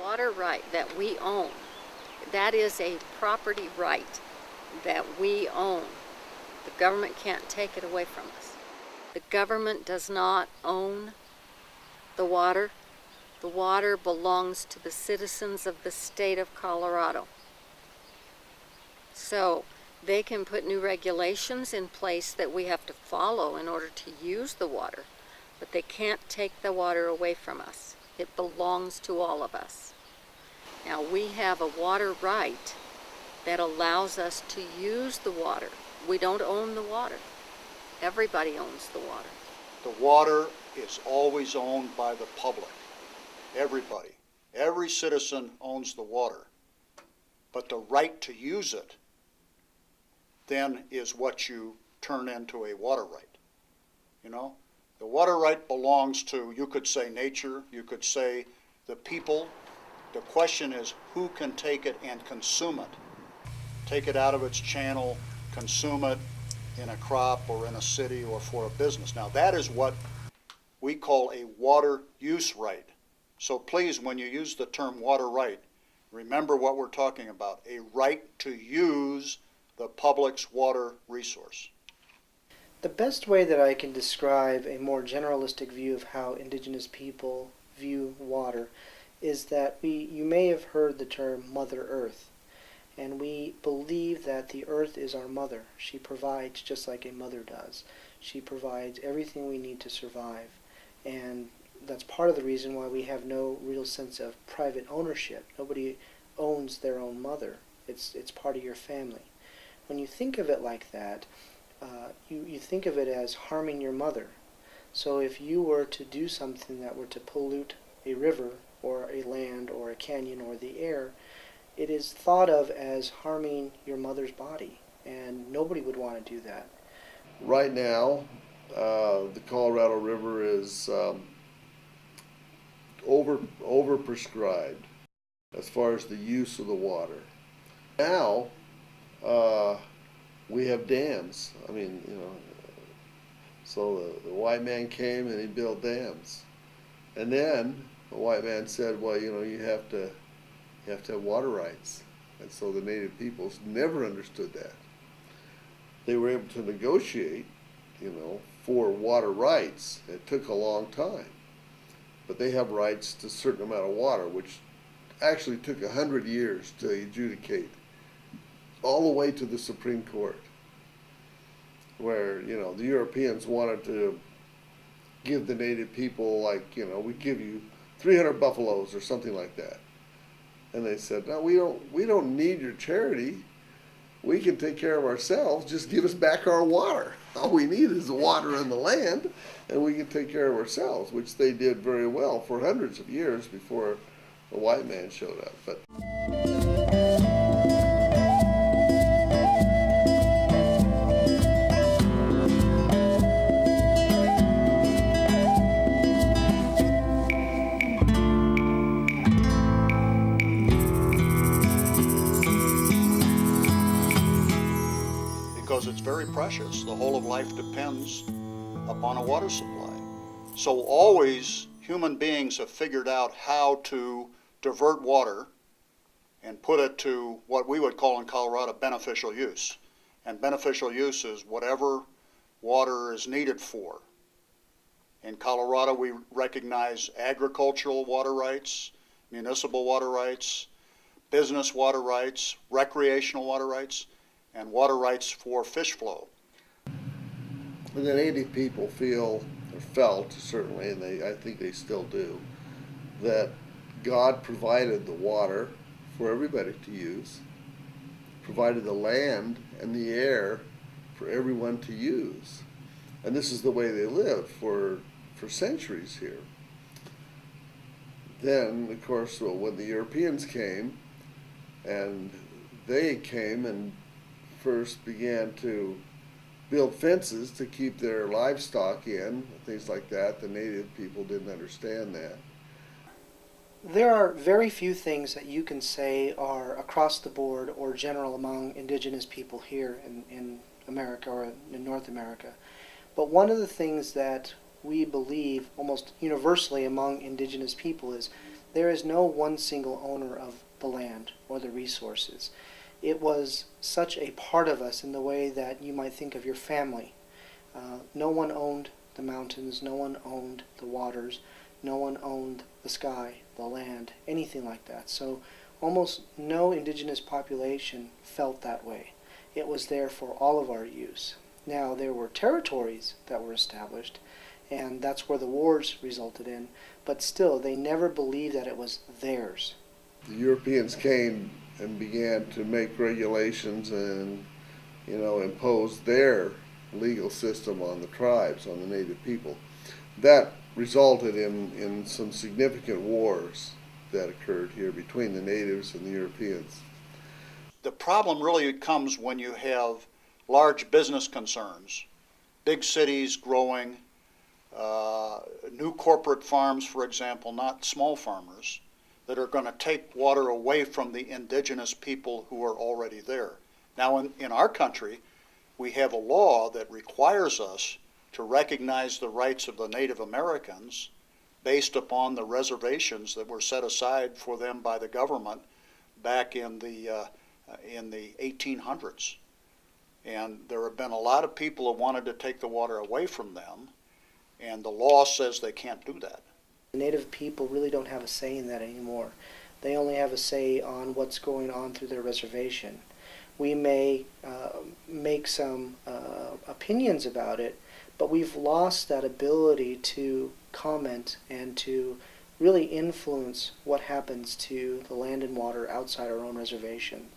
water right that we own. That is a property right that we own. The government can't take it away from us. The government does not own the water. The water belongs to the citizens of the state of Colorado. So they can put new regulations in place that we have to follow in order to use the water, but they can't take the water away from us. It belongs to all of us. Now we have a water right that allows us to use the water. We don't own the water. Everybody owns the water. The water is always owned by the public. Everybody. Every citizen owns the water. But the right to use it then is what you turn into a water right. You know? The water right belongs to, you could say nature, you could say the people. The question is who can take it and consume it. Take it out of its channel, consume it in a crop or in a city or for a business. Now that is what we call a water use right. So please, when you use the term water right, remember what we're talking about, a right to use the public's water resource. The best way that I can describe a more generalistic view of how indigenous people view water is that you may have heard the term Mother Earth, and we believe that the earth is our mother. She provides just like a mother does. She provides everything we need to survive, and that's part of the reason why we have no real sense of private ownership. Nobody owns their own mother. It's part of your family. When you think of it like that, you think of it as harming your mother. So if you were to do something that were to pollute a river or a land or a canyon or the air, it is thought of as harming your mother's body, and nobody would want to do that. Right now, the Colorado River is overprescribed as far as the use of the water. Now, we have dams. I mean, you know, so the white man came and he built dams. And then the white man said, well, you know, you have to have water rights. And so the native peoples never understood that. They were able to negotiate, you know, for water rights. It took a long time. But they have rights to a certain amount of water, which actually took 100 years to adjudicate, all the way to the Supreme Court, where, you know, the Europeans wanted to give the native people, like, you know, we give you 300 buffaloes or something like that. And they said, no, we don't need your charity. We can take care of ourselves. Just give us back our water. All we need is the water and the land, and we can take care of ourselves, which they did very well for hundreds of years before the white man showed up. But because it's very precious. The whole of life depends upon a water supply. So always human beings have figured out how to divert water and put it to what we would call in Colorado beneficial use. And beneficial use is whatever water is needed for. In Colorado, we recognize agricultural water rights, municipal water rights, business water rights, recreational water rights, and water rights for fish flow. the native people feel, or felt certainly, and I think they still do, that God provided the water for everybody to use, provided the land and the air for everyone to use. And this is the way they lived for centuries here. Then, of course, when the Europeans came, and they came and first began to build fences to keep their livestock in, things like that, the native people didn't understand that. There are very few things that you can say are across the board or general among indigenous people here in America or in North America. But one of the things that we believe almost universally among indigenous people is There is no one single owner of the land or the resources. It was such a part of us in the way that you might think of your family. No one owned the mountains, no one owned the waters, no one owned the sky, the land, anything like that. So almost no indigenous population felt that way. It was there for all of our use. Now, there were territories that were established, and that's where the wars resulted in, but still, they never believed that it was theirs. The Europeans came and began to make regulations and, impose their legal system on the tribes, on the native people. That resulted in some significant wars that occurred here between the natives and the Europeans. The problem really comes when you have large business concerns, big cities growing, new corporate farms, for example, not small farmers, that are going to take water away from the indigenous people who are already there. Now, in our country, we have a law that requires us to recognize the rights of the Native Americans based upon the reservations that were set aside for them by the government back in the 1800s. And there have been a lot of people who wanted to take the water away from them, and the law says they can't do that. The Native people really don't have a say in that anymore. They only have a say on what's going on through their reservation. We may make some opinions about it, but we've lost that ability to comment and to really influence what happens to the land and water outside our own reservation.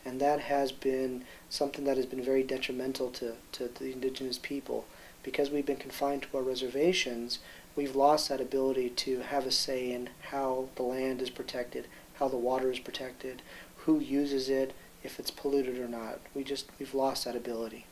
And that has been something that has been very detrimental to the indigenous people. Because we've been confined to our reservations, we've lost that ability to have a say in how the land is protected, how the water is protected, who uses it, if it's polluted or not. We've lost that ability.